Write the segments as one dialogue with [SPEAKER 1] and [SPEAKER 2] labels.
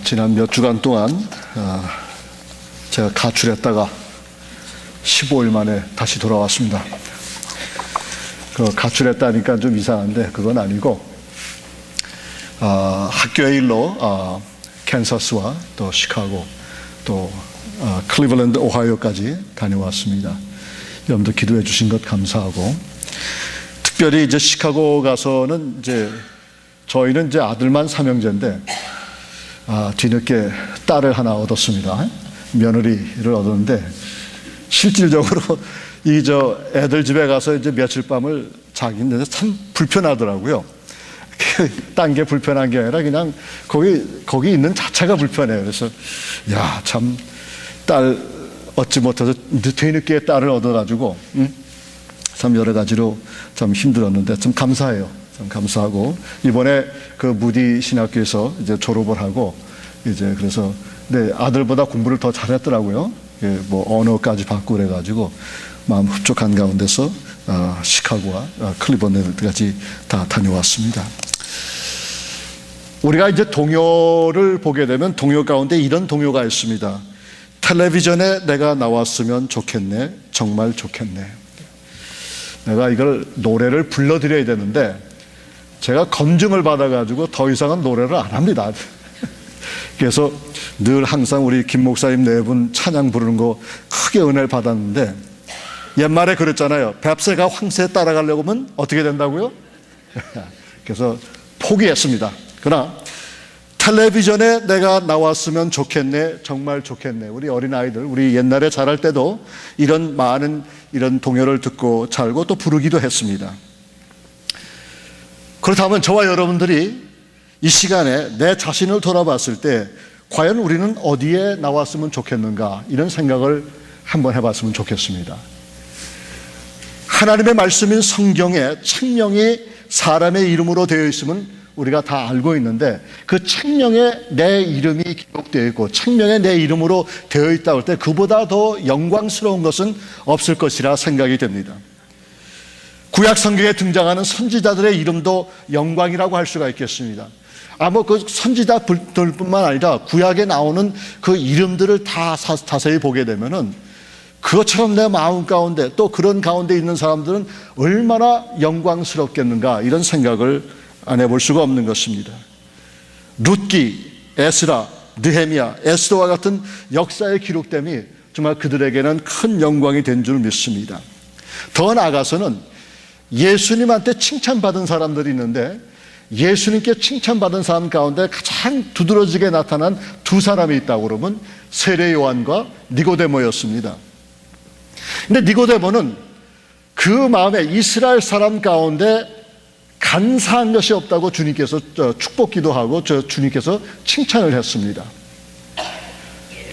[SPEAKER 1] 지난 몇 주간 동안 제가 가출했다가 15일 만에 다시 돌아왔습니다. 가출했다니까 좀 이상한데 그건 아니고 학교의 일로 캔사스와 또 시카고 또 클리블랜드 오하이오까지 다녀왔습니다. 여러분도 기도해 주신 것 감사하고, 특별히 이제 시카고 가서는 이제 저희는 이제 아들만 삼형제인데 뒤늦게 딸을 하나 얻었습니다. 며느리를 얻었는데 실질적으로 애들 집에 가서 이제 며칠 밤을 자기는데 참 불편하더라고요. 딴 게 불편한 게 아니라 그냥 거기 있는 자체가 불편해요. 그래서 참 딸 얻지 못해서 뒤늦게 딸을 얻어가지고 참 여러 가지로 참 힘들었는데 참 감사해요. 참 감사하고, 이번에 그 무디 신학교에서 이제 졸업을 하고 이제 그래서 아들보다 공부를 더 잘했더라고요. 뭐 언어까지 받고 그래가지고 마음 흡족한 가운데서 시카고와 클리블랜드까지 다 다녀왔습니다. 우리가 이제 동요를 보게 되면 동요 가운데 이런 동요가 있습니다. 텔레비전에 내가 나왔으면 좋겠네, 정말 좋겠네. 내가 이걸 노래를 불러드려야 되는데 제가 검증을 받아가지고 더 이상은 노래를 안 합니다. 그래서 늘 항상 우리 김 목사님 네 분 찬양 부르는 거 크게 은혜를 받았는데, 옛말에 그랬잖아요. 뱁새가 황새 따라가려고 하면 어떻게 된다고요? 그래서 포기했습니다. 그러나 텔레비전에 내가 나왔으면 좋겠네, 정말 좋겠네. 우리 어린아이들, 우리 옛날에 자랄 때도 이런 많은 이런 동요를 듣고 자라고 또 부르기도 했습니다. 그렇다면 저와 여러분들이 이 시간에 내 자신을 돌아봤을 때 과연 우리는 어디에 나왔으면 좋겠는가, 이런 생각을 한번 해봤으면 좋겠습니다. 하나님의 말씀인 성경에 책명이 사람의 이름으로 되어 있으면 우리가 다 알고 있는데, 그 책명에 내 이름이 기록되어 있고 책명에 내 이름으로 되어 있다고 할 때 그보다 더 영광스러운 것은 없을 것이라 생각이 됩니다. 구약 성경에 등장하는 선지자들의 이름도 영광이라고 할 수가 있겠습니다. 그 선지자들뿐만 아니라 구약에 나오는 그 이름들을 다 자세히 보게 되면은 그것처럼 내 마음 가운데 또 그런 가운데 있는 사람들은 얼마나 영광스럽겠는가, 이런 생각을 안 해볼 수가 없는 것입니다. 룻기, 에스라, 느헤미야, 에스더와 같은 역사의 기록됨이 정말 그들에게는 큰 영광이 된 줄 믿습니다. 더 나아가서는 예수님한테 칭찬받은 사람들이 있는데, 예수님께 칭찬받은 사람 가운데 가장 두드러지게 나타난 두 사람이 있다고 그러면 세례 요한과 니고데모였습니다. 근데 니고데모는 그 마음에 이스라엘 사람 가운데 간사한 것이 없다고 주님께서 축복기도 하고 주님께서 칭찬을 했습니다.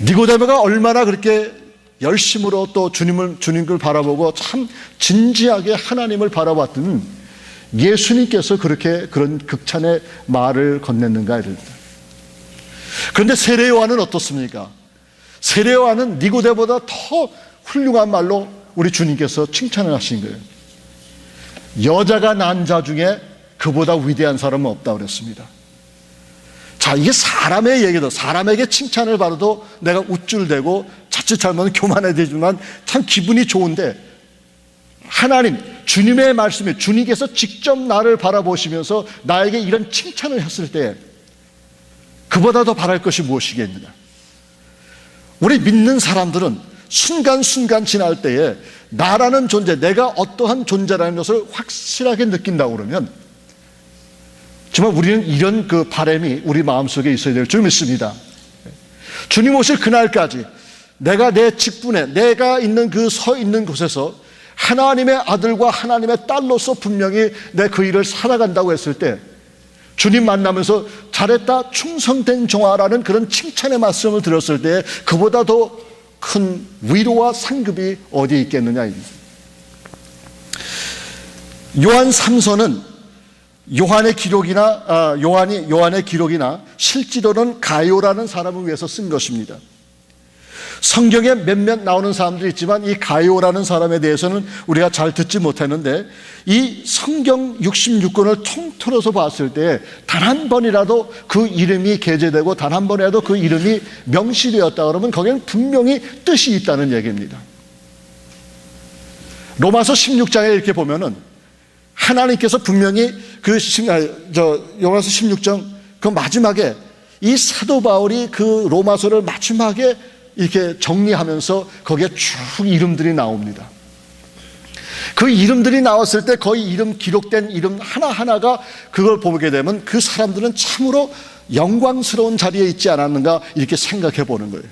[SPEAKER 1] 니고데모가 얼마나 그렇게 열심으로 또 주님을 바라보고 참 진지하게 하나님을 바라봤더니 예수님께서 그런 극찬의 말을 건넸는가 이럽니다. 그런데 세례 요한은 어떻습니까? 세례 요한은 니고데모보다 더 훌륭한 말로 우리 주님께서 칭찬을 하신 거예요. 여자가 난 자 중에 그보다 위대한 사람은 없다 그랬습니다. 자, 이게 사람의 얘기도, 사람에게 칭찬을 받아도 내가 우쭐대고 자칫 잘못하면 교만해지지만 참 기분이 좋은데, 하나님, 주님의 말씀에 주님께서 직접 나를 바라보시면서 나에게 이런 칭찬을 했을 때 그보다 더 바랄 것이 무엇이겠느냐. 우리 믿는 사람들은 순간순간 지날 때에 나라는 존재, 내가 어떠한 존재라는 것을 확실하게 느낀다고 그러면 정말 우리는 이런 그 바람이 우리 마음속에 있어야 될 줄 믿습니다. 주님 오실 그날까지 내가 내 직분에, 내가 있는 그 서 있는 곳에서 하나님의 아들과 하나님의 딸로서 분명히 내 그 일을 살아간다고 했을 때 주님 만나면서 잘했다, 충성된 종아라는 그런 칭찬의 말씀을 들었을 때 그보다 더 큰 위로와 상급이 어디에 있겠느냐. 요한 3서는 요한의 기록이나 실제로는 가요라는 사람을 위해서 쓴 것입니다. 성경에 몇몇 나오는 사람들이 있지만 이 가이오라는 사람에 대해서는 우리가 잘 듣지 못했는데, 이 성경 66권을 통틀어서 봤을 때 단 한 번이라도 그 이름이 게재되고 단 한 번이라도 그 이름이 명시되었다 그러면 거기에는 분명히 뜻이 있다는 얘기입니다. 로마서 16장에 이렇게 보면은 하나님께서 분명히 로마서 16장 그 마지막에 이 사도 바울이 그 로마서를 마지막에 이렇게 정리하면서 거기에 쭉 이름들이 나옵니다. 그 이름들이 나왔을 때 거의 기록된 이름 하나하나가 그걸 보게 되면 그 사람들은 참으로 영광스러운 자리에 있지 않았는가 이렇게 생각해 보는 거예요.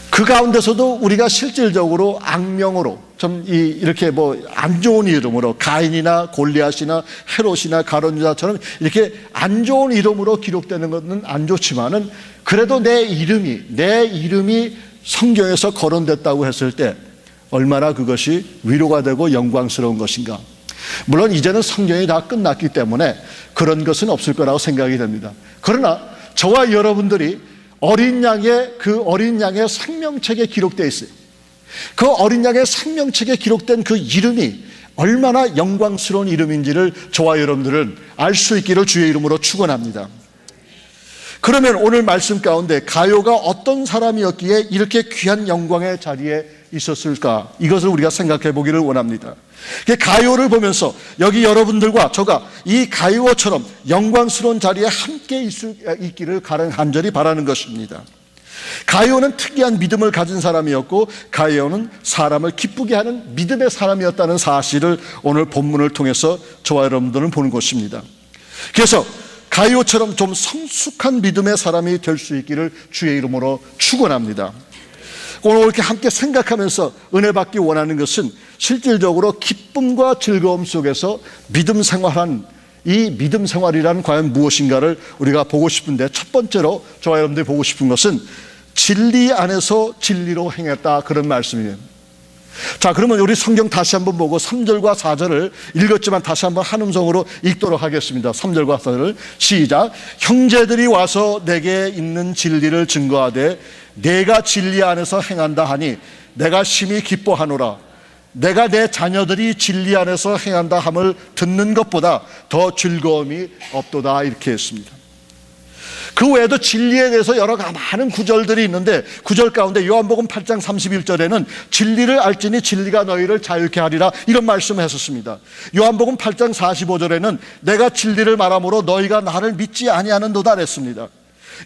[SPEAKER 1] 그 가운데서도 우리가 실질적으로 악명으로 이렇게 안 좋은 이름으로 가인이나 골리앗이나 헤롯이나 가룟유다처럼 이렇게 안 좋은 이름으로 기록되는 것은 안 좋지만은 그래도 내 이름이 성경에서 거론됐다고 했을 때 얼마나 그것이 위로가 되고 영광스러운 것인가. 물론 이제는 성경이 다 끝났기 때문에 그런 것은 없을 거라고 생각이 됩니다. 그러나 저와 여러분들이 어린 양의 생명책에 기록되어 있어요. 그 어린 양의 생명책에 기록된 그 이름이 얼마나 영광스러운 이름인지를 저와 여러분들은 알 수 있기를 주의 이름으로 축원합니다. 그러면 오늘 말씀 가운데 가요가 어떤 사람이었기에 이렇게 귀한 영광의 자리에 있었을까? 이것을 우리가 생각해 보기를 원합니다. 가요를 보면서 여기 여러분들과 저가 이 가요처럼 영광스러운 자리에 함께 있기를 간절히 바라는 것입니다. 가요는 특이한 믿음을 가진 사람이었고 가요는 사람을 기쁘게 하는 믿음의 사람이었다는 사실을 오늘 본문을 통해서 저와 여러분들은 보는 것입니다. 그래서 가요처럼 좀 성숙한 믿음의 사람이 될 수 있기를 주의 이름으로 축원합니다. 오늘 이렇게 함께 생각하면서 은혜 받기 원하는 것은 실질적으로 기쁨과 즐거움 속에서 믿음 생활한 이 믿음 생활이란 과연 무엇인가를 우리가 보고 싶은데, 첫 번째로 저와 여러분들이 보고 싶은 것은 진리 안에서 진리로 행했다, 그런 말씀이에요. 자, 그러면 우리 성경 다시 한번 보고 3절과 4절을 읽었지만 다시 한번 한 음성으로 읽도록 하겠습니다. 3절과 4절을 시작. 형제들이 와서 내게 있는 진리를 증거하되 내가 진리 안에서 행한다 하니 내가 심히 기뻐하노라. 내가 내 자녀들이 진리 안에서 행한다 함을 듣는 것보다 더 즐거움이 없도다, 이렇게 했습니다. 그 외에도 진리에 대해서 여러 많은 구절들이 있는데, 구절 가운데 요한복음 8장 31절에는 진리를 알지니 진리가 너희를 자유케 하리라, 이런 말씀을 했었습니다. 요한복음 8장 45절에는 내가 진리를 말하므로 너희가 나를 믿지 아니하는도다 했습니다.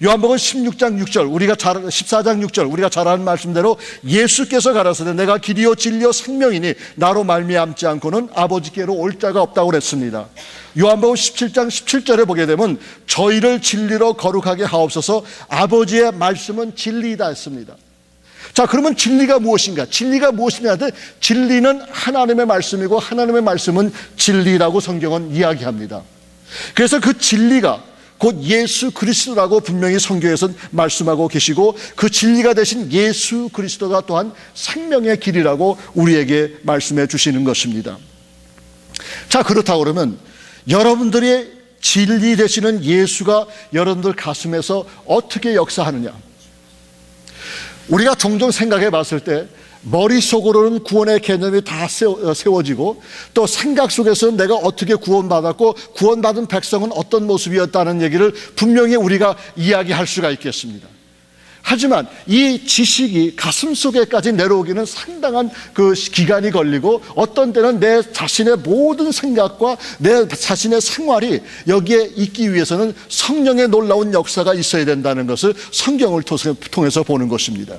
[SPEAKER 1] 요한복음 16장 6절, 14장 6절 우리가 잘 아는 말씀대로 예수께서 가라사대 내가 길이요 진리요 생명이니 나로 말미암지 않고는 아버지께로 올 자가 없다고 그랬습니다. 요한복음 17장 17절에 보게 되면 저희를 진리로 거룩하게 하옵소서, 아버지의 말씀은 진리이다 했습니다. 자, 그러면 진리가 무엇인가? 진리가 무엇이냐? 진리는 하나님의 말씀이고 하나님의 말씀은 진리라고 성경은 이야기합니다. 그래서 그 진리가 곧 예수 그리스도라고 분명히 성경에서 말씀하고 계시고, 그 진리가 되신 예수 그리스도가 또한 생명의 길이라고 우리에게 말씀해 주시는 것입니다. 자, 그렇다고 그러면 여러분들의 진리 되시는 예수가 여러분들 가슴에서 어떻게 역사하느냐? 우리가 종종 생각해 봤을 때 머릿속으로는 구원의 개념이 다 세워지고, 또 생각 속에서는 내가 어떻게 구원받았고 구원받은 백성은 어떤 모습이었다는 얘기를 분명히 우리가 이야기할 수가 있겠습니다. 하지만 이 지식이 가슴속에까지 내려오기는 상당한 그 기간이 걸리고, 어떤 때는 내 자신의 모든 생각과 내 자신의 생활이 여기에 있기 위해서는 성령의 놀라운 역사가 있어야 된다는 것을 성경을 통해서 보는 것입니다.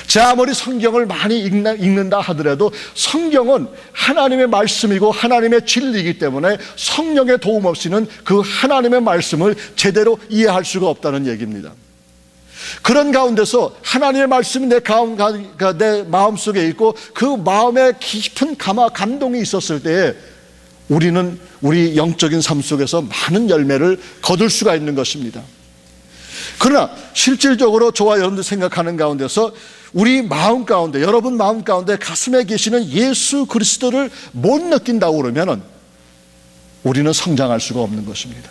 [SPEAKER 1] 자, 아무리 성경을 많이 읽는다 하더라도 성경은 하나님의 말씀이고 하나님의 진리이기 때문에 성령의 도움 없이는 그 하나님의 말씀을 제대로 이해할 수가 없다는 얘기입니다. 그런 가운데서 하나님의 말씀이 내 마음속에 있고 그 마음에 깊은 감동이 있었을 때에 우리는 우리 영적인 삶 속에서 많은 열매를 거둘 수가 있는 것입니다. 그러나 실질적으로 저와 여러분들 생각하는 가운데서 우리 마음 가운데, 여러분 마음 가운데 가슴에 계시는 예수 그리스도를 못 느낀다고 그러면 우리는 성장할 수가 없는 것입니다.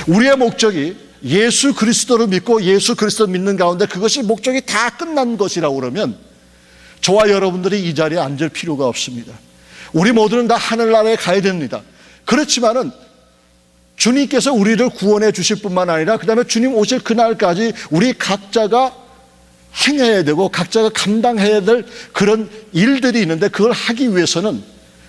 [SPEAKER 1] 우리의 목적이 예수 그리스도를 믿고 예수 그리스도를 믿는 가운데 그것이 목적이 다 끝난 것이라고 그러면 저와 여러분들이 이 자리에 앉을 필요가 없습니다. 우리 모두는 다 하늘나라에 가야 됩니다. 그렇지만은 주님께서 우리를 구원해 주실 뿐만 아니라 그 다음에 주님 오실 그날까지 우리 각자가 행해야 되고 각자가 감당해야 될 그런 일들이 있는데, 그걸 하기 위해서는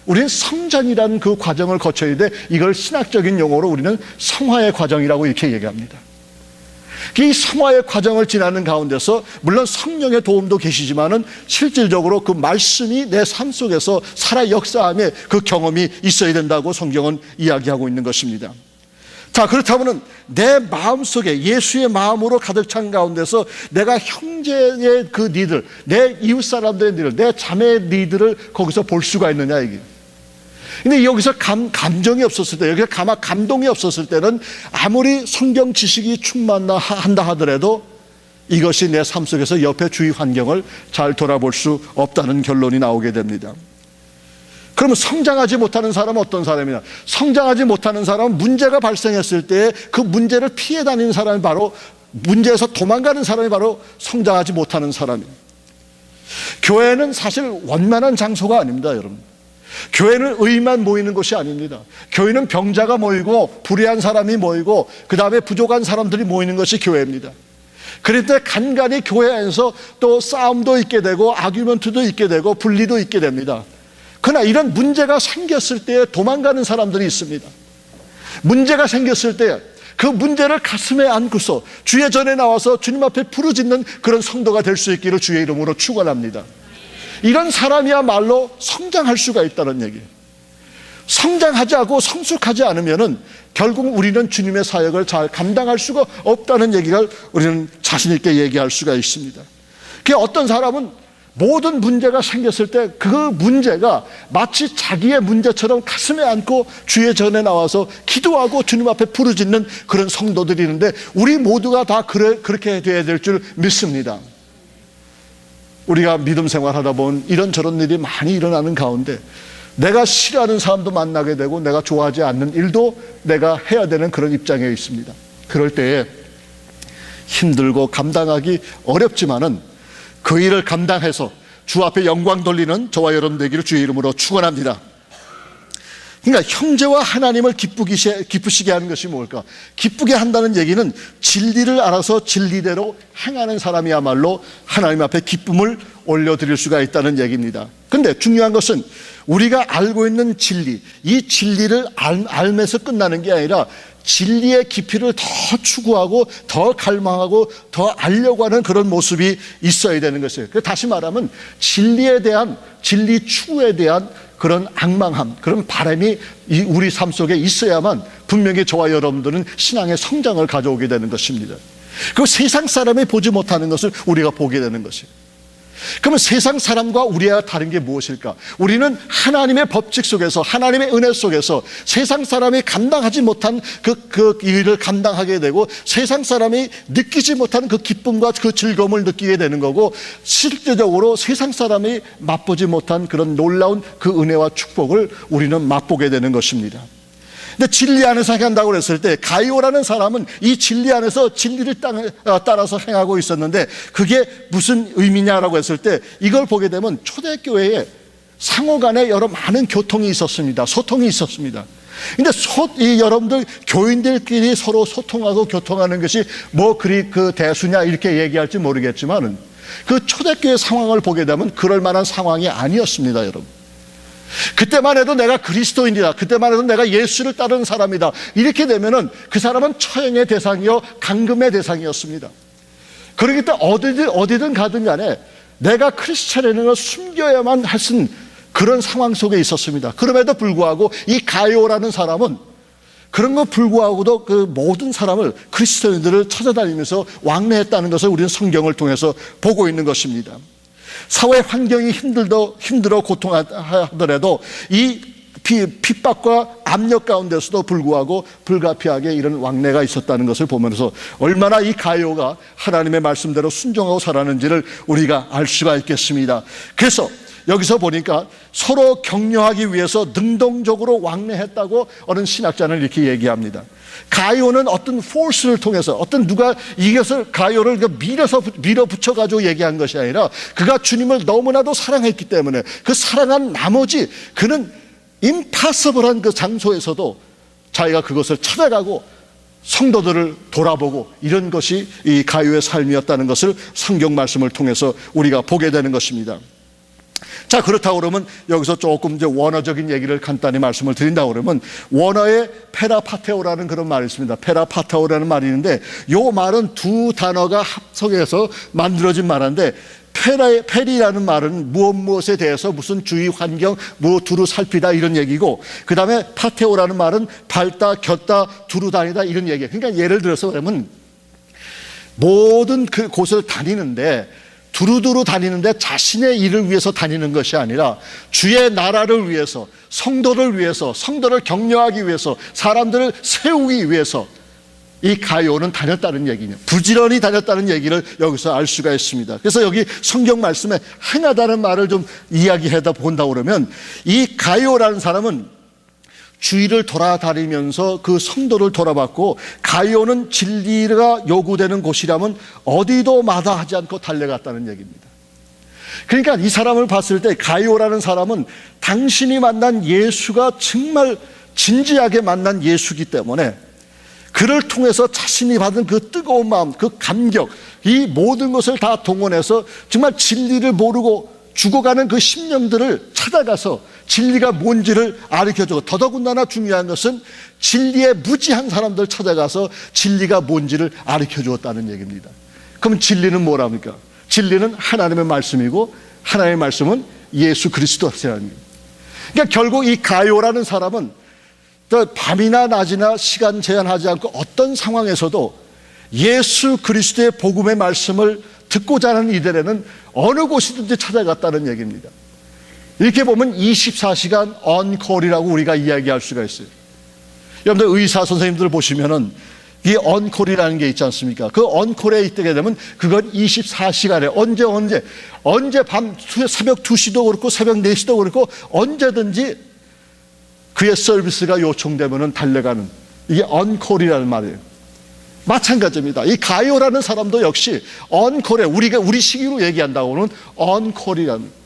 [SPEAKER 1] 우리는 성장이라는 그 과정을 거쳐야 돼. 이걸 신학적인 용어로 우리는 성화의 과정이라고 이렇게 얘기합니다. 이 성화의 과정을 지나는 가운데서 물론 성령의 도움도 계시지만은 실질적으로 그 말씀이 내 삶 속에서 살아 역사함의 그 경험이 있어야 된다고 성경은 이야기하고 있는 것입니다. 자, 그렇다면 내 마음속에 예수의 마음으로 가득 찬 가운데서 내가 형제의 그 니들, 내 이웃 사람들의 니들, 내 자매의 니들을 거기서 볼 수가 있느냐 이게. 근데 여기서 감정이 없었을 때, 여기서 감동이 없었을 때는 아무리 성경 지식이 충만한다 하더라도 이것이 내 삶 속에서 옆에 주위 환경을 잘 돌아볼 수 없다는 결론이 나오게 됩니다. 그러면 성장하지 못하는 사람은 어떤 사람이냐? 성장하지 못하는 사람은 문제가 발생했을 때 그 문제를 피해 다니는 사람이 바로, 문제에서 도망가는 사람이 바로 성장하지 못하는 사람이에요. 교회는 사실 원만한 장소가 아닙니다, 여러분. 교회는 의만 모이는 곳이 아닙니다. 교회는 병자가 모이고 불의한 사람이 모이고 그 다음에 부족한 사람들이 모이는 것이 교회입니다. 그럴 때 간간히 교회 안에서 또 싸움도 있게 되고 아규먼트도 있게 되고 분리도 있게 됩니다. 그러나 이런 문제가 생겼을 때 도망가는 사람들이 있습니다. 문제가 생겼을 때 그 문제를 가슴에 안고서 주의 전에 나와서 주님 앞에 부르짖는 그런 성도가 될 수 있기를 주의 이름으로 축원합니다. 이런 사람이야말로 성장할 수가 있다는 얘기예요. 성장하지 않고 성숙하지 않으면은 결국 우리는 주님의 사역을 잘 감당할 수가 없다는 얘기를 우리는 자신 있게 얘기할 수가 있습니다. 그 어떤 사람은 모든 문제가 생겼을 때 그 문제가 마치 자기의 문제처럼 가슴에 안고 주의 전에 나와서 기도하고 주님 앞에 부르짖는 그런 성도들이 있는데, 우리 모두가 다 그렇게 돼야 될 줄 믿습니다. 우리가 믿음 생활하다 보면 이런저런 일이 많이 일어나는 가운데 내가 싫어하는 사람도 만나게 되고 내가 좋아하지 않는 일도 내가 해야 되는 그런 입장에 있습니다. 그럴 때에 힘들고 감당하기 어렵지만은 그 일을 감당해서 주 앞에 영광 돌리는 저와 여러분 되기를 주의 이름으로 축원합니다. 그러니까 형제와 하나님을 기쁘시게 하는 것이 뭘까? 기쁘게 한다는 얘기는 진리를 알아서 진리대로 행하는 사람이야말로 하나님 앞에 기쁨을 올려드릴 수가 있다는 얘기입니다. 그런데 중요한 것은 우리가 알고 있는 진리, 이 진리를 알면서 끝나는 게 아니라 진리의 깊이를 더 추구하고 더 갈망하고 더 알려고 하는 그런 모습이 있어야 되는 것이에요. 다시 말하면 진리에 대한, 진리 추구에 대한 그런 앙망함, 그런 바람이 우리 삶 속에 있어야만 분명히 저와 여러분들은 신앙의 성장을 가져오게 되는 것입니다. 그 세상 사람이 보지 못하는 것을 우리가 보게 되는 것이에요. 그러면 세상 사람과 우리와 다른 게 무엇일까? 우리는 하나님의 법칙 속에서, 하나님의 은혜 속에서 세상 사람이 감당하지 못한 그 일을 감당하게 되고 세상 사람이 느끼지 못한 그 기쁨과 그 즐거움을 느끼게 되는 거고, 실제적으로 세상 사람이 맛보지 못한 그런 놀라운 그 은혜와 축복을 우리는 맛보게 되는 것입니다. 근데 진리 안에서 행한다고 했을 때 가이오라는 사람은 이 진리 안에서 진리를 따라서 행하고 있었는데 그게 무슨 의미냐라고 했을 때 이걸 보게 되면 초대교회에 상호 간에 여러 많은 교통이 있었습니다. 소통이 있었습니다. 근데 여러분들 교인들끼리 서로 소통하고 교통하는 것이 뭐 그리 그 대수냐 이렇게 얘기할지 모르겠지만은 그 초대교회 상황을 보게 되면 그럴 만한 상황이 아니었습니다, 여러분. 그때만 해도 내가 그리스도인이다, 그때만 해도 내가 예수를 따르는 사람이다, 이렇게 되면은 그 사람은 처형의 대상이요 감금의 대상이었습니다. 그러기 때문에 어디든 가든 간에 내가 크리스찬이라는 걸 숨겨야만 했은 그런 상황 속에 있었습니다. 그럼에도 불구하고 이 가이오라는 사람은 그런 것 불구하고도 그 모든 사람을, 그리스도인들을 찾아다니면서 왕래했다는 것을 우리는 성경을 통해서 보고 있는 것입니다. 사회 환경이 힘들어 고통하더라도 이 핍박과 압력 가운데서도 불구하고 불가피하게 이런 왕래가 있었다는 것을 보면서 얼마나 이 가이오가 하나님의 말씀대로 순종하고 살았는지를 우리가 알 수가 있겠습니다. 그래서 여기서 보니까 서로 격려하기 위해서 능동적으로 왕래했다고 어느 신학자는 이렇게 얘기합니다. 가이오는 어떤 포스를 통해서 어떤 누가 이것을 가이오를 밀어붙여가지고 얘기한 것이 아니라 그가 주님을 너무나도 사랑했기 때문에 그 사랑한 나머지 그는 임파서블한 그 장소에서도 자기가 그것을 찾아가고 성도들을 돌아보고 이런 것이 이 가이오의 삶이었다는 것을 성경 말씀을 통해서 우리가 보게 되는 것입니다. 자, 그렇다고 그러면 여기서 조금 이제 원어적인 얘기를 간단히 말씀을 드린다고 그러면 원어에 페라파테오라는 그런 말이 있습니다. 페라파테오라는 말이 있는데 이 말은 두 단어가 합성해서 만들어진 말인데 페리라는 말은 무엇에 대해서 무슨 주위 환경 두루 살피다 이런 얘기고 그 다음에 파테오라는 말은 밟다 겼다 두루 다니다 이런 얘기예요. 그러니까 예를 들어서 그러면 모든 그 곳을 다니는데 두루두루 다니는데 자신의 일을 위해서 다니는 것이 아니라 주의 나라를 위해서 성도를 위해서 성도를 격려하기 위해서 사람들을 세우기 위해서 이 가이오는 다녔다는 얘기냐, 부지런히 다녔다는 얘기를 여기서 알 수가 있습니다. 그래서 여기 성경 말씀에 행하다는 말을 좀 이야기하다 본다고 그러면 이 가이오라는 사람은 주위를 돌아다니면서 그 성도를 돌아봤고 가이오는 진리가 요구되는 곳이라면 어디도 마다하지 않고 달려갔다는 얘기입니다. 그러니까 이 사람을 봤을 때 가이오라는 사람은 당신이 만난 예수가 정말 진지하게 만난 예수이기 때문에 그를 통해서 자신이 받은 그 뜨거운 마음, 그 감격, 이 모든 것을 다 동원해서 정말 진리를 모르고 죽어가는 그 심령들을 찾아가서 진리가 뭔지를 가르쳐주고 더더군다나 중요한 것은 진리에 무지한 사람들 찾아가서 진리가 뭔지를 가르쳐주었다는 얘기입니다. 그럼 진리는 뭐랍니까? 진리는 하나님의 말씀이고 하나님의 말씀은 예수 그리스도라는 겁니다. 그러니까 결국 이 가이오라는 사람은 밤이나 낮이나 시간 제한하지 않고 어떤 상황에서도 예수 그리스도의 복음의 말씀을 듣고자 하는 이들에는 어느 곳이든지 찾아갔다는 얘기입니다. 이렇게 보면 24시간 언콜이라고 우리가 이야기할 수가 있어요. 여러분들 의사 선생님들 보시면은 이 언콜이라는 게 있지 않습니까? 그 언콜에 있게 되면 그건 24시간에 언제 밤 새벽 2시도 그렇고 새벽 4시도 그렇고 언제든지 그의 서비스가 요청되면 달려가는 이게 언콜이라는 말이에요. 마찬가지입니다. 이 가이오라는 사람도 역시 언콜에 우리 시기로 얘기한다고는 언콜이라는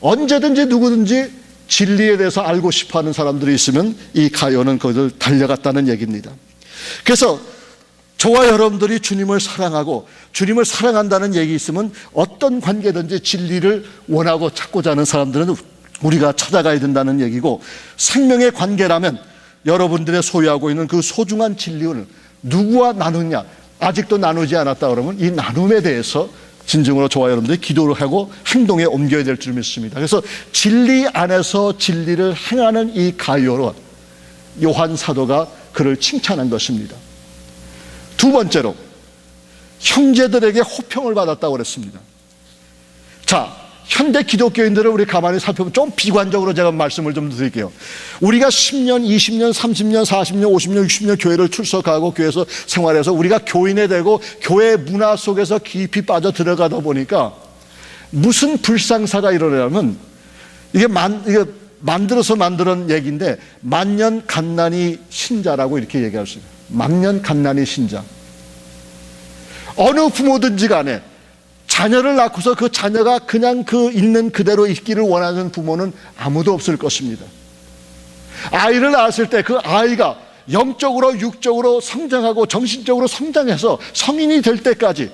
[SPEAKER 1] 언제든지 누구든지 진리에 대해서 알고 싶어하는 사람들이 있으면 이 가이오는 그것을 달려갔다는 얘기입니다. 그래서 저와 여러분들이 주님을 사랑하고 주님을 사랑한다는 얘기 있으면 어떤 관계든지 진리를 원하고 찾고자 하는 사람들은 우리가 찾아가야 된다는 얘기고 생명의 관계라면 여러분들의 소유하고 있는 그 소중한 진리를 누구와 나누냐 아직도 나누지 않았다 그러면 이 나눔에 대해서 진정으로 저와 여러분들이 기도를 하고 행동에 옮겨야 될 줄 믿습니다. 그래서 진리 안에서 진리를 행하는 이 가이오로 요한 사도가 그를 칭찬한 것입니다. 두 번째로 형제들에게 호평을 받았다고 그랬습니다. 자, 현대 기독교인들을 우리 가만히 살펴보면 좀 비관적으로 제가 말씀을 좀 드릴게요. 우리가 10년, 20년, 30년, 40년, 50년, 60년 교회를 출석하고 교회에서 생활해서 우리가 교인이 되고 교회 문화 속에서 깊이 빠져 들어가다 보니까 무슨 불상사가 일어나냐면 이게 만들어서 만드는 얘기인데 만년 갓난이 신자라고 이렇게 얘기할 수 있어요. 만년 갓난이 신자. 어느 부모든지 간에 자녀를 낳고서 그 자녀가 그냥 그 있는 그대로 있기를 원하는 부모는 아무도 없을 것입니다. 아이를 낳았을 때 그 아이가 영적으로 육적으로 성장하고 정신적으로 성장해서 성인이 될 때까지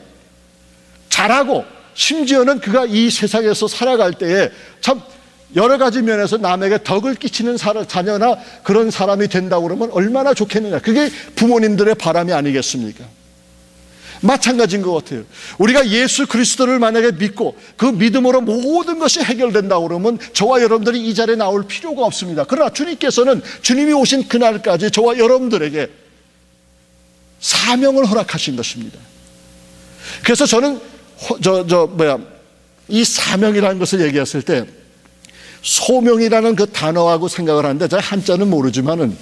[SPEAKER 1] 자라고 심지어는 그가 이 세상에서 살아갈 때에 참 여러 가지 면에서 남에게 덕을 끼치는 자녀나 그런 사람이 된다고 그러면 얼마나 좋겠느냐. 그게 부모님들의 바람이 아니겠습니까? 마찬가지인 것 같아요. 우리가 예수 그리스도를 만약에 믿고 그 믿음으로 모든 것이 해결된다고 그러면 저와 여러분들이 이 자리에 나올 필요가 없습니다. 그러나 주님께서는 주님이 오신 그날까지 저와 여러분들에게 사명을 허락하신 것입니다. 그래서 저는 이 사명이라는 것을 얘기했을 때 소명이라는 그 단어하고 생각을 하는데 제가 한자는 모르지만은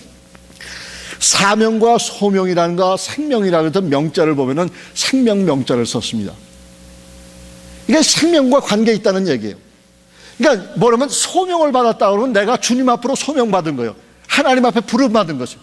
[SPEAKER 1] 사명과 소명이라는 거 생명이라는 명자를 보면은 생명 명자를 썼습니다. 이게 생명과 관계 있다는 얘기예요. 그러니까 뭐냐면 소명을 받았다 그러면 내가 주님 앞으로 소명받은 거예요. 하나님 앞에 부름받은 거죠.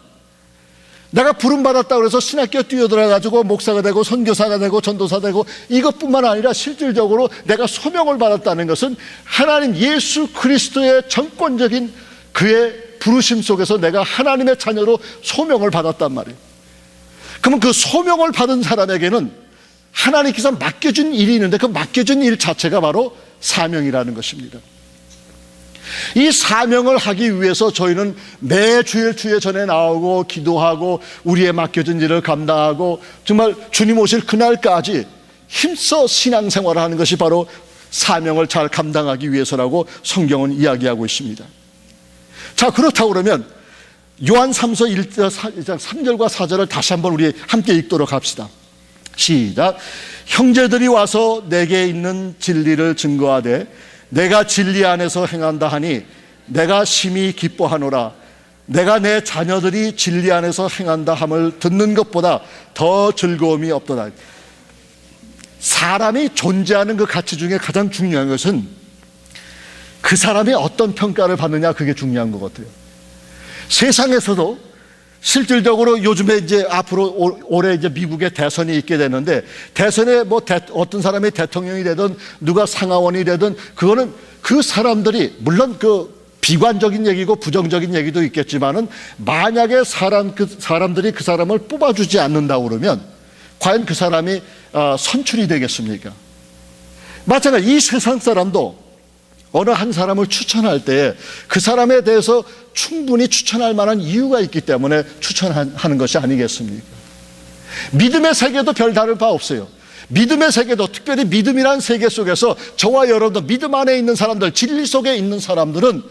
[SPEAKER 1] 내가 부름받았다 그래서 신학교 뛰어들어가지고 목사가 되고 선교사가 되고 전도사 되고 이것뿐만 아니라 실질적으로 내가 소명을 받았다는 것은 하나님 예수 그리스도의 전권적인 그의 부르심 속에서 내가 하나님의 자녀로 소명을 받았단 말이에요. 그러면 그 소명을 받은 사람에게는 하나님께서 맡겨준 일이 있는데 그 맡겨준 일 자체가 바로 사명이라는 것입니다. 이 사명을 하기 위해서 저희는 매 주일 주에 전에 나오고 기도하고 우리의 맡겨진 일을 감당하고 정말 주님 오실 그날까지 힘써 신앙생활을 하는 것이 바로 사명을 잘 감당하기 위해서라고 성경은 이야기하고 있습니다. 자, 그렇다고 그러면 요한 3서 1장 3절과 4절을 다시 한번 우리 함께 읽도록 합시다. 시작. 형제들이 와서 내게 있는 진리를 증거하되 내가 진리 안에서 행한다 하니 내가 심히 기뻐하노라. 내가 내 자녀들이 진리 안에서 행한다 함을 듣는 것보다 더 즐거움이 없도다. 사람이 존재하는 그 가치 중에 가장 중요한 것은 그 사람이 어떤 평가를 받느냐, 그게 중요한 것 같아요. 세상에서도 실질적으로 요즘에 이제 앞으로 올해 이제 미국의 대선이 있게 되는데 대선에 뭐 어떤 사람이 대통령이 되든 누가 상하원이 되든 그거는 그 사람들이 물론 그 비관적인 얘기고 부정적인 얘기도 있겠지만은 만약에 사람들이 그 사람을 뽑아주지 않는다고 그러면 과연 그 사람이 선출이 되겠습니까? 마찬가지 이 세상 사람도 어느 한 사람을 추천할 때 그 사람에 대해서 충분히 추천할 만한 이유가 있기 때문에 추천하는 것이 아니겠습니까? 믿음의 세계도 별다를 바 없어요. 믿음의 세계도 특별히 믿음이라는 세계 속에서 저와 여러분들 믿음 안에 있는 사람들, 진리 속에 있는 사람들은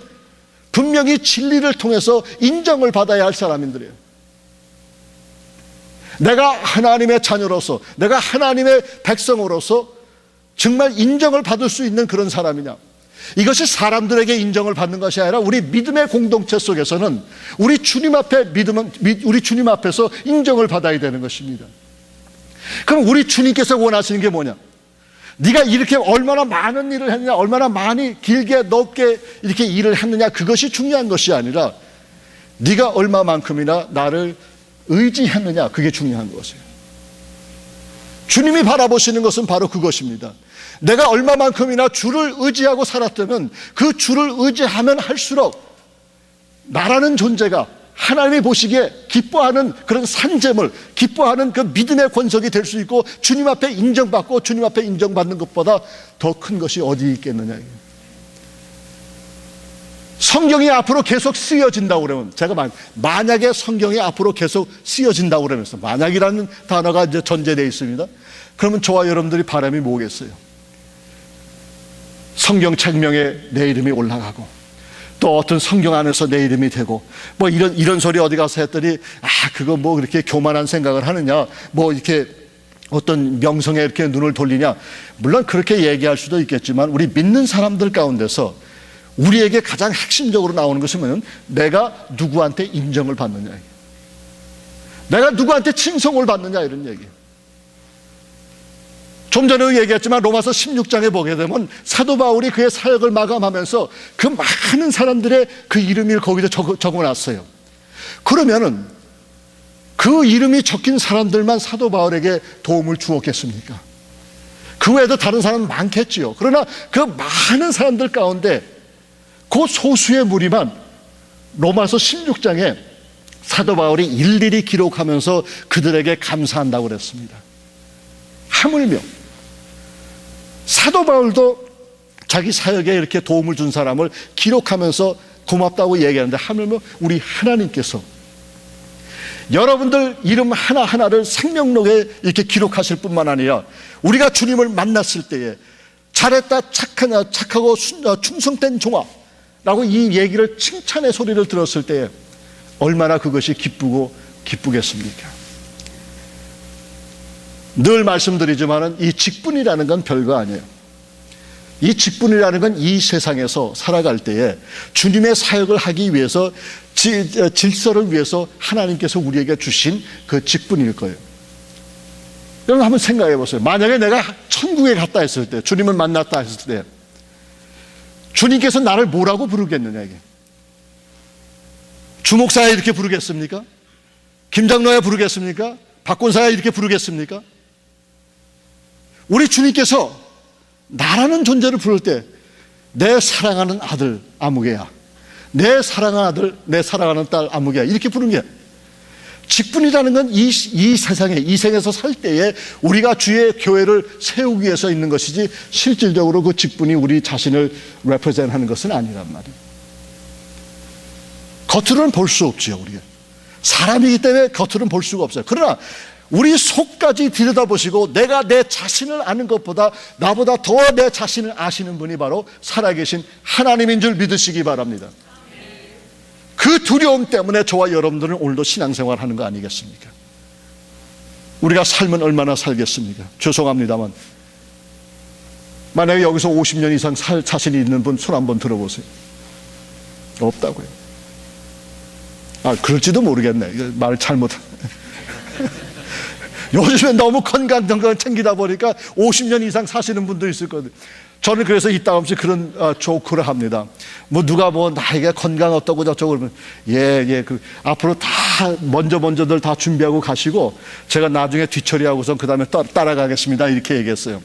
[SPEAKER 1] 분명히 진리를 통해서 인정을 받아야 할 사람들이에요. 내가 하나님의 자녀로서, 내가 하나님의 백성으로서 정말 인정을 받을 수 있는 그런 사람이냐, 이것이 사람들에게 인정을 받는 것이 아니라 우리 믿음의 공동체 속에서는 우리 주님 앞에서 인정을 받아야 되는 것입니다. 그럼 우리 주님께서 원하시는 게 뭐냐? 네가 이렇게 얼마나 많은 일을 했느냐, 얼마나 많이 길게 넓게 이렇게 일을 했느냐, 그것이 중요한 것이 아니라 네가 얼마만큼이나 나를 의지했느냐, 그게 중요한 것이에요. 주님이 바라보시는 것은 바로 그것입니다. 내가 얼마만큼이나 주를 의지하고 살았다면 그 주를 의지하면 할수록 나라는 존재가 하나님이 보시기에 기뻐하는 그런 산재물, 기뻐하는 그 믿음의 권석이 될 수 있고 주님 앞에 인정받고 주님 앞에 인정받는 것보다 더 큰 것이 어디 있겠느냐. 성경이 앞으로 계속 쓰여진다고 그러면, 제가 만약에 성경이 앞으로 계속 쓰여진다고 그러면서, 만약이라는 단어가 이제 전제되어 있습니다. 그러면 저와 여러분들이 바람이 뭐겠어요? 성경 책명에 내 이름이 올라가고 또 어떤 성경 안에서 내 이름이 되고 뭐 이런 소리 어디 가서 했더니 그거 뭐 그렇게 교만한 생각을 하느냐, 뭐 이렇게 어떤 명성에 이렇게 눈을 돌리냐. 물론 그렇게 얘기할 수도 있겠지만 우리 믿는 사람들 가운데서 우리에게 가장 핵심적으로 나오는 것은 뭐냐면 내가 누구한테 인정을 받느냐, 내가 누구한테 칭송을 받느냐, 이런 얘기예요. 좀 전에 얘기했지만 로마서 16장에 보게 되면 사도 바울이 그의 사역을 마감하면서 그 많은 사람들의 그 이름을 거기다 적어놨어요. 그러면은 그 이름이 적힌 사람들만 사도 바울에게 도움을 주었겠습니까? 그 외에도 다른 사람은 많겠지요. 그러나 그 많은 사람들 가운데 그 소수의 무리만 로마서 16장에 사도 바울이 일일이 기록하면서 그들에게 감사한다고 그랬습니다. 하물며 사도 바울도 자기 사역에 이렇게 도움을 준 사람을 기록하면서 고맙다고 얘기하는데, 하물며 우리 하나님께서 여러분들 이름 하나하나를 생명록에 이렇게 기록하실 뿐만 아니라 우리가 주님을 만났을 때에 잘했다, 착하고 충성된 종아 라고 이 얘기를 칭찬의 소리를 들었을 때에 얼마나 그것이 기쁘겠습니까? 늘 말씀드리지만 이 직분이라는 건 별거 아니에요. 이 직분이라는 건 이 세상에서 살아갈 때에 주님의 사역을 하기 위해서 질서를 위해서 하나님께서 우리에게 주신 그 직분일 거예요. 여러분 한번 생각해 보세요. 만약에 내가 천국에 갔다 했을 때, 주님을 만났다 했을 때, 주님께서 나를 뭐라고 부르겠느냐, 이게. 주목사야 이렇게 부르겠습니까? 김장로야 부르겠습니까? 박권사야 이렇게 부르겠습니까? 우리 주님께서 나라는 존재를 부를 때 내 사랑하는 아들 아무개야, 내 사랑하는 아들, 내 사랑하는 딸 아무개야, 이렇게 부르는 게, 직분이라는 건 이 세상에, 이 생에서 살 때에 우리가 주의 교회를 세우기 위해서 있는 것이지, 실질적으로 그 직분이 우리 자신을 레프레젠트 하는 것은 아니란 말이에요. 겉으로는 볼 수 없지요. 우리가 사람이기 때문에 겉으로는 볼 수가 없어요. 그러나 우리 속까지 들여다보시고 내가 내 자신을 아는 것보다 나보다 더 내 자신을 아시는 분이 바로 살아계신 하나님인 줄 믿으시기 바랍니다. 그 두려움 때문에 저와 여러분들은 오늘도 신앙생활 하는 거 아니겠습니까? 우리가 삶은 얼마나 살겠습니까? 죄송합니다만, 만약에 여기서 50년 이상 살 자신이 있는 분 손 한번 들어보세요. 없다고요. 그럴지도 모르겠네. 말 잘못. 요즘에 너무 건강 챙기다 보니까 50년 이상 사시는 분도 있을 거예요. 저는 그래서 이따금씩 그런 조크를 합니다. 뭐 누가 뭐 나이가 건강 어떠고 저쩌고 그러면 앞으로 다 먼저들 다 준비하고 가시고 제가 나중에 뒤처리하고선 그 다음에 따라가겠습니다, 이렇게 얘기했어요.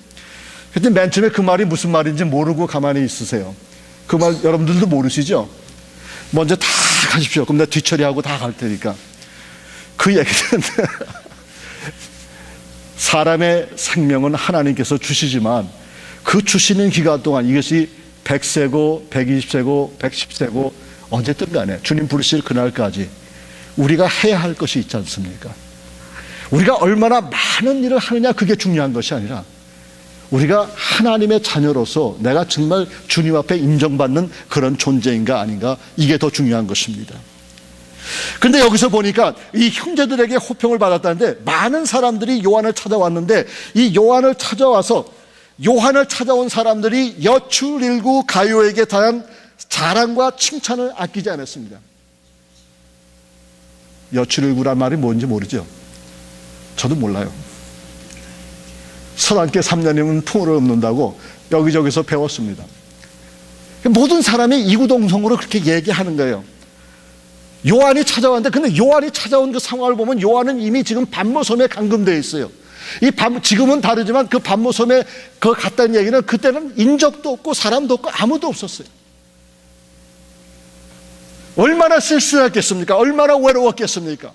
[SPEAKER 1] 근데 맨 처음에 그 말이 무슨 말인지 모르고 가만히 있으세요. 그 말 여러분들도 모르시죠? 먼저 다 가십시오. 그럼 내가 뒤처리하고 다 갈 테니까. 그 얘기는 사람의 생명은 하나님께서 주시지만 그 주시는 기간 동안, 이것이 100세고 120세고 110세고 어쨌든 간에 주님 부르실 그날까지 우리가 해야 할 것이 있지 않습니까? 우리가 얼마나 많은 일을 하느냐, 그게 중요한 것이 아니라 우리가 하나님의 자녀로서 내가 정말 주님 앞에 인정받는 그런 존재인가 아닌가, 이게 더 중요한 것입니다. 근데 여기서 보니까 이 형제들에게 호평을 받았다는데, 많은 사람들이 요한을 찾아왔는데 이 요한을 찾아온 사람들이 여출일구 가요에게 대한 자랑과 칭찬을 아끼지 않았습니다. 여출일구란 말이 뭔지 모르죠? 저도 몰라요. 서당계 3년이면 풍어를 읊는다고 여기저기서 배웠습니다. 모든 사람이 이구동성으로 그렇게 얘기하는 거예요. 요한이 찾아왔는데, 근데 요한이 찾아온 그 상황을 보면 요한은 이미 지금 반모섬에 감금되어 있어요. 지금은 다르지만 그 반모섬에 갔다는 얘기는 그때는 인적도 없고 사람도 없고 아무도 없었어요. 얼마나 쓸쓸했겠습니까? 얼마나 외로웠겠습니까?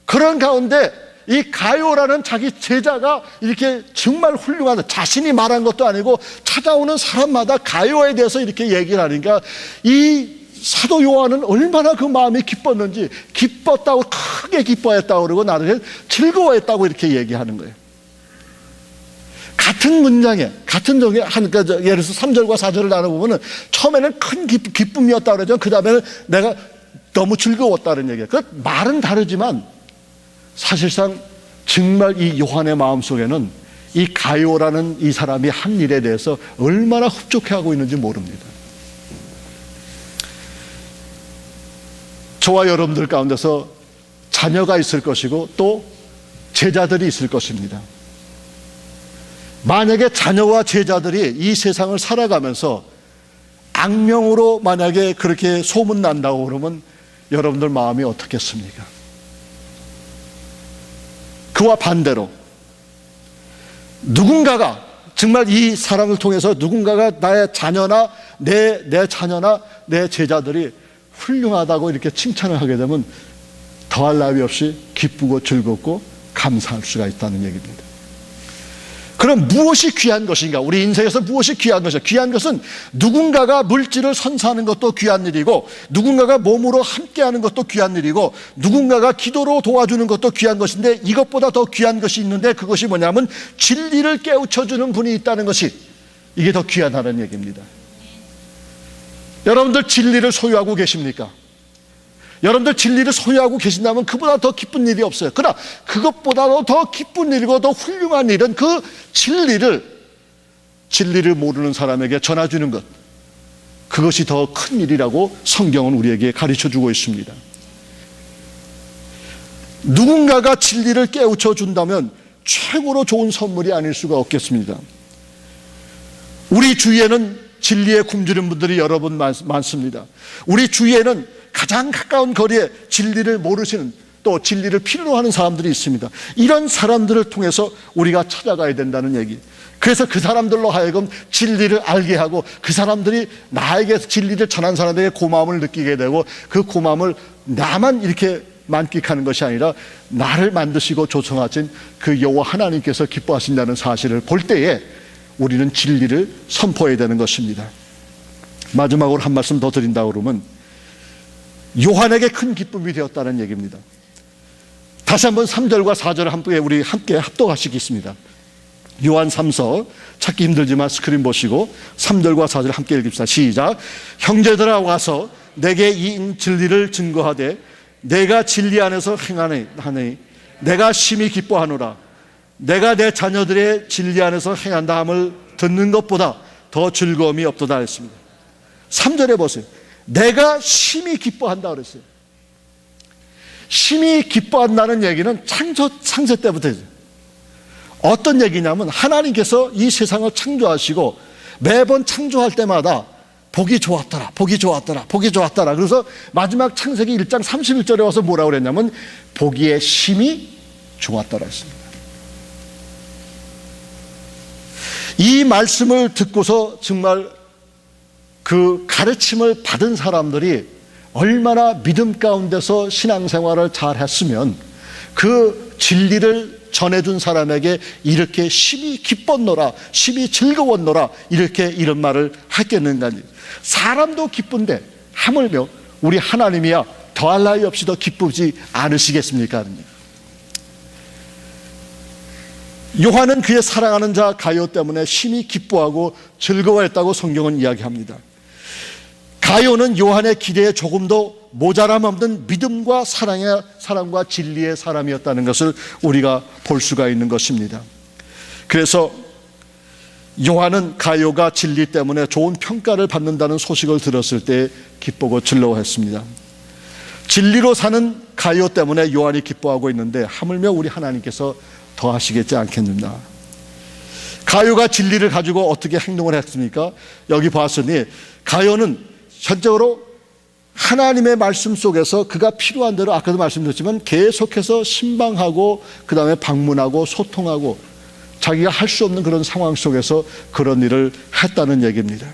[SPEAKER 1] 그런 가운데 이 가요라는 자기 제자가 이렇게 정말 훌륭하다, 자신이 말한 것도 아니고 찾아오는 사람마다 가요에 대해서 이렇게 얘기를 하니까 이 사도 요한은 얼마나 그 마음이 기뻤는지, 기뻤다고, 크게 기뻐했다고 그러고 나중에 즐거워했다고 이렇게 얘기하는 거예요. 같은 문장에, 같은 종에, 예를 들어서 3절과 4절을 나눠보면 처음에는 큰 기쁨이었다고 그러죠. 그 다음에는 내가 너무 즐거웠다는 얘기예요. 그 말은 다르지만 사실상 정말 이 요한의 마음속에는 이 가요라는 이 사람이 한 일에 대해서 얼마나 흡족해하고 있는지 모릅니다. 저와 여러분들 가운데서 자녀가 있을 것이고 또 제자들이 있을 것입니다. 만약에 자녀와 제자들이 이 세상을 살아가면서 악명으로 만약에 그렇게 소문난다고 그러면 여러분들 마음이 어떻겠습니까? 그와 반대로 누군가가 정말 이 사람을 통해서 누군가가 나의 자녀나 내 자녀나 내 제자들이 훌륭하다고 이렇게 칭찬을 하게 되면 더할 나위 없이 기쁘고 즐겁고 감사할 수가 있다는 얘기입니다. 그럼 무엇이 귀한 것인가? 우리 인생에서 무엇이 귀한 것인가? 귀한 것은 누군가가 물질을 선사하는 것도 귀한 일이고, 누군가가 몸으로 함께하는 것도 귀한 일이고, 누군가가 기도로 도와주는 것도 귀한 것인데, 이것보다 더 귀한 것이 있는데, 그것이 뭐냐면 진리를 깨우쳐주는 분이 있다는 것이, 이게 더 귀하다는 얘기입니다. 여러분들 진리를 소유하고 계십니까? 여러분들 진리를 소유하고 계신다면 그보다 더 기쁜 일이 없어요. 그러나 그것보다도 더 기쁜 일이고 더 훌륭한 일은 그 진리를 모르는 사람에게 전해주는 것, 그것이 더 큰 일이라고 성경은 우리에게 가르쳐주고 있습니다. 누군가가 진리를 깨우쳐 준다면 최고로 좋은 선물이 아닐 수가 없겠습니다. 우리 주위에는 진리에 굶주린 분들이 여러분 많습니다. 우리 주위에는 가장 가까운 거리에 진리를 모르시는, 또 진리를 필요로 하는 사람들이 있습니다. 이런 사람들을 통해서 우리가 찾아가야 된다는 얘기. 그래서 그 사람들로 하여금 진리를 알게 하고, 그 사람들이 나에게 진리를 전한 사람에게 고마움을 느끼게 되고, 그 고마움을 나만 이렇게 만끽하는 것이 아니라 나를 만드시고 조성하신 그 여호와 하나님께서 기뻐하신다는 사실을 볼 때에 우리는 진리를 선포해야 되는 것입니다. 마지막으로 한 말씀 더 드린다 그러면, 요한에게 큰 기쁨이 되었다는 얘기입니다. 다시 한번 3절과 4절을 우리 함께 합독하시겠습니다. 요한 3서 찾기 힘들지만 스크린 보시고 3절과 4절 함께 읽읍시다. 시작. 형제들아 와서 내게 이 진리를 증거하되 내가 진리 안에서 행하니 내가 심히 기뻐하노라. 내가 내 자녀들의 진리 안에서 행한다 함을 듣는 것보다 더 즐거움이 없도다 했습니다. 3절에 보세요. 내가 심히 기뻐한다 그랬어요. 심히 기뻐한다는 얘기는 창세 때부터죠. 어떤 얘기냐면, 하나님께서 이 세상을 창조하시고 매번 창조할 때마다 보기 좋았더라, 보기 좋았더라, 보기 좋았더라. 그래서 마지막 창세기 1장 31절에 와서 뭐라고 그랬냐면, 보기에 심히 좋았더라 했습니다. 이 말씀을 듣고서 정말 그 가르침을 받은 사람들이 얼마나 믿음 가운데서 신앙생활을 잘 했으면 그 진리를 전해준 사람에게 이렇게 심히 기뻤노라, 심히 즐거웠노라, 이렇게 이런 말을 했겠는가. 사람도 기쁜데 하물며 우리 하나님이야 더할 나위 없이 더 기쁘지 않으시겠습니까? 요한은 그의 사랑하는 자 가요 때문에 심히 기뻐하고 즐거워했다고 성경은 이야기합니다. 가요는 요한의 기대에 조금도 모자람 없는 믿음과 사랑과 진리의 사람이었다는 것을 우리가 볼 수가 있는 것입니다. 그래서 요한은 가요가 진리 때문에 좋은 평가를 받는다는 소식을 들었을 때 기쁘고 즐거워했습니다. 진리로 사는 가요 때문에 요한이 기뻐하고 있는데 하물며 우리 하나님께서 더하시겠지 않겠는가. 가요가 진리를 가지고 어떻게 행동을 했습니까? 여기 봤으니 가요는 현재로 하나님의 말씀 속에서 그가 필요한 대로, 아까도 말씀드렸지만 계속해서 신방하고 그 다음에 방문하고 소통하고 자기가 할 수 없는 그런 상황 속에서 그런 일을 했다는 얘기입니다.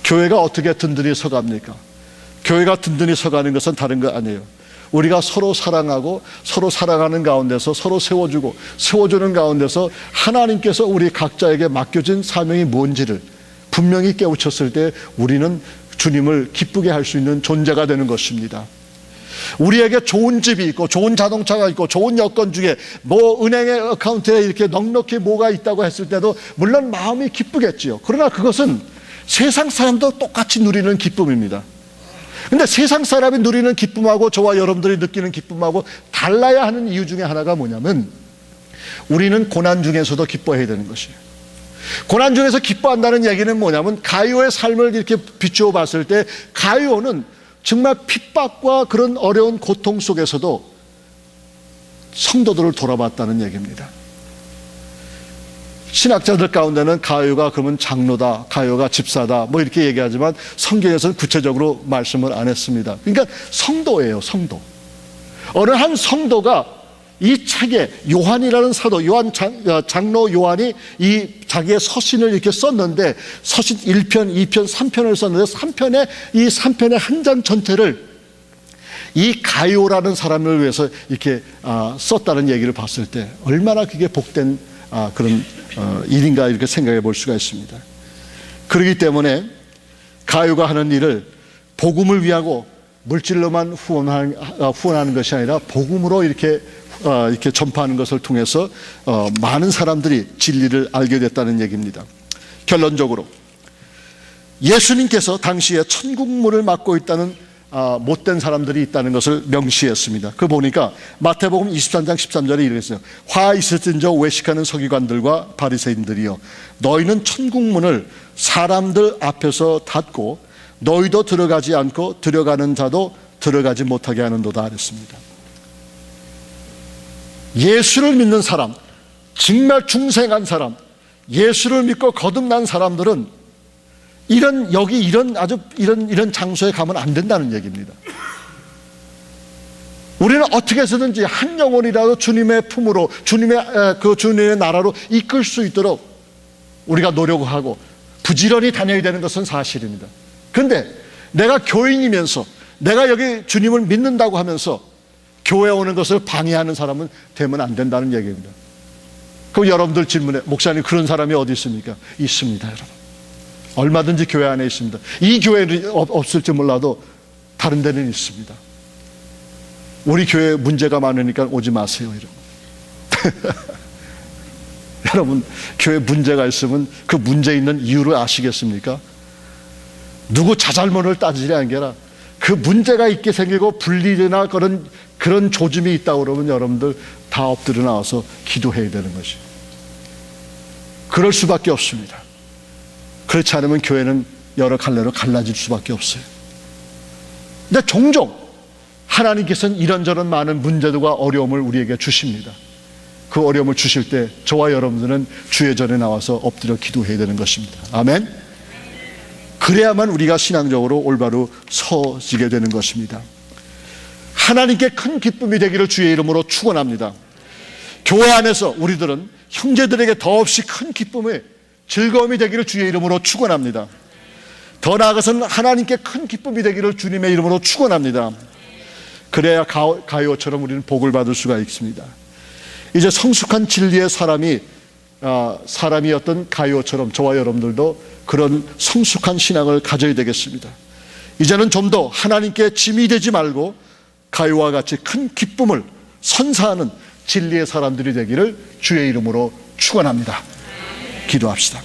[SPEAKER 1] 교회가 어떻게 든든히 서갑니까? 교회가 든든히 서가는 것은 다른 거 아니에요. 우리가 서로 사랑하고 서로 살아가는 가운데서 서로 세워주는 가운데서 하나님께서 우리 각자에게 맡겨진 사명이 뭔지를 분명히 깨우쳤을 때 우리는 주님을 기쁘게 할 수 있는 존재가 되는 것입니다. 우리에게 좋은 집이 있고 좋은 자동차가 있고 좋은 여건 중에 은행의 어카운트에 이렇게 넉넉히 뭐가 있다고 했을 때도 물론 마음이 기쁘겠지요. 그러나 그것은 세상 사람도 똑같이 누리는 기쁨입니다. 근데 세상 사람이 누리는 기쁨하고 저와 여러분들이 느끼는 기쁨하고 달라야 하는 이유 중에 하나가 뭐냐면, 우리는 고난 중에서도 기뻐해야 되는 것이에요. 고난 중에서 기뻐한다는 얘기는 뭐냐면, 가요의 삶을 이렇게 비추어 봤을 때 가요는 정말 핍박과 그런 어려운 고통 속에서도 성도들을 돌아봤다는 얘기입니다. 신학자들 가운데는 가요가 그러면 장로다, 가요가 집사다 뭐 이렇게 얘기하지만 성경에서는 구체적으로 말씀을 안 했습니다. 그러니까 성도예요, 성도. 어느 한 성도가 이 책에 요한이라는 사도, 장로 요한이 이 자기의 서신을 이렇게 썼는데, 서신 1편, 2편, 3편을 썼는데 3편의 한 장 전체를 이 가요라는 사람을 위해서 이렇게 썼다는 얘기를 봤을 때 얼마나 그게 복된 그런 일인가 이렇게 생각해 볼 수가 있습니다. 그렇기 때문에 가요가 하는 일을 복음을 위하고 물질로만 후원하는 것이 아니라 복음으로 이렇게 전파하는 것을 통해서 많은 사람들이 진리를 알게 됐다는 얘기입니다. 결론적으로 예수님께서 당시에 천국문을 막고 있다는 못된 사람들이 있다는 것을 명시했습니다. 그 보니까 마태복음 23장 13절에 이렇게 했어요. 화 있을진저 외식하는 서기관들과 바리새인들이여, 너희는 천국문을 사람들 앞에서 닫고 너희도 들어가지 않고 들어가는 자도 들어가지 못하게 하는도다 그랬습니다. 예수를 믿는 사람, 정말 중생한 사람, 예수를 믿고 거듭난 사람들은 이런 장소에 가면 안 된다는 얘기입니다. 우리는 어떻게 해서든지 한 영혼이라도 주님의 품으로, 주님의 나라로 이끌 수 있도록 우리가 노력하고 부지런히 다녀야 되는 것은 사실입니다. 그런데 내가 교인이면서, 내가 여기 주님을 믿는다고 하면서 교회에 오는 것을 방해하는 사람은 되면 안 된다는 얘기입니다. 그럼 여러분들 질문해, 목사님 그런 사람이 어디 있습니까? 있습니다, 여러분. 얼마든지 교회 안에 있습니다. 이 교회는 없을지 몰라도 다른 데는 있습니다. 우리 교회에 문제가 많으니까 오지 마세요, 여러분. 여러분, 교회에 문제가 있으면 그 문제 있는 이유를 아시겠습니까? 누구 자잘못을 따지려는 게 아니라 그 문제가 있게 생기고 분리나 그런 조짐이 있다고 그러면 여러분들 다 엎드려 나와서 기도해야 되는 것이. 그럴 수밖에 없습니다. 그렇지 않으면 교회는 여러 갈래로 갈라질 수밖에 없어요. 근데 종종 하나님께서는 이런저런 많은 문제들과 어려움을 우리에게 주십니다. 그 어려움을 주실 때 저와 여러분들은 주의 전에 나와서 엎드려 기도해야 되는 것입니다. 아멘. 그래야만 우리가 신앙적으로 올바로 서지게 되는 것입니다. 하나님께 큰 기쁨이 되기를 주의 이름으로 축원합니다. 교회 안에서 우리들은 형제들에게 더없이 큰 기쁨의 즐거움이 되기를 주의 이름으로 축원합니다. 더 나아가서는 하나님께 큰 기쁨이 되기를 주님의 이름으로 축원합니다. 그래야 가요처럼 우리는 복을 받을 수가 있습니다. 이제 성숙한 진리의 사람이었던 가요처럼 저와 여러분들도 그런 성숙한 신앙을 가져야 되겠습니다. 이제는 좀 더 하나님께 짐이 되지 말고 가요와 같이 큰 기쁨을 선사하는 진리의 사람들이 되기를 주의 이름으로 축원합니다. 기도합시다.